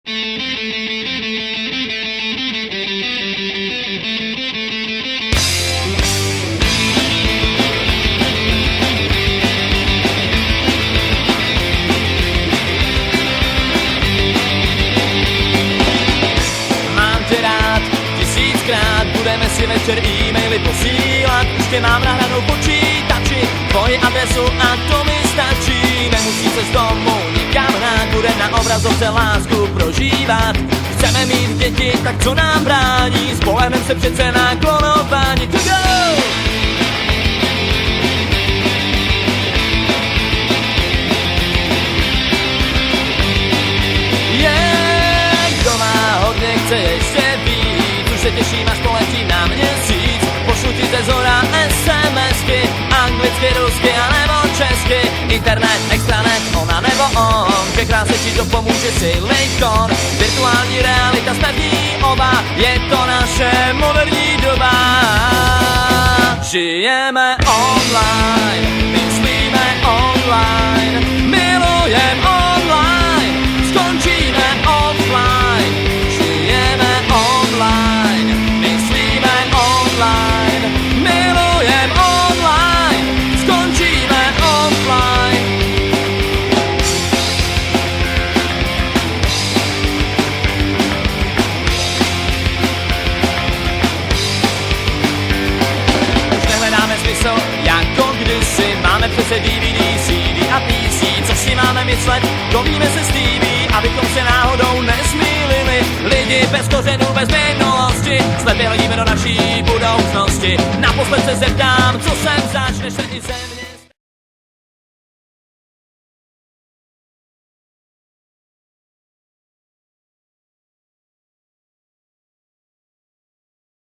Budeme si večer e-maily posílat, už tě mám nahranou počítači, tvoji adresu a to mi stačí. Nemusí se z domu nikam hrát, bude na obrazovce lásku prožívat. Chceme mít děti, tak co nám brání, spolehnem se přece na klonování. To go! Kdo má hodně, chce ještě víc, už se těším, až poletím na Měsíc. Pošlu ti ze zora SMSky, anglicky, rusky a nebo česky. Internet, extranet, ona nebo on, ke kráse ti to pomůže silikon. Virtuální realita, jsme v ní oba, je to naše moderní doba. Žijeme online, myslíme online, milujem online, skončíme offline. Žijeme online, myslíme online, milujem online, skončíme offline. Už nehledáme smysl jako kdysi, máme přece DVD, CD a PC. Co si máme myslet, dovíme se s TV, abychom se náhodou nesmýlili. Lidi bez kořenů, bez minulosti, slepě hledíme do naší budoucnosti. Naposled se zeptám, co sem zač, než se i země.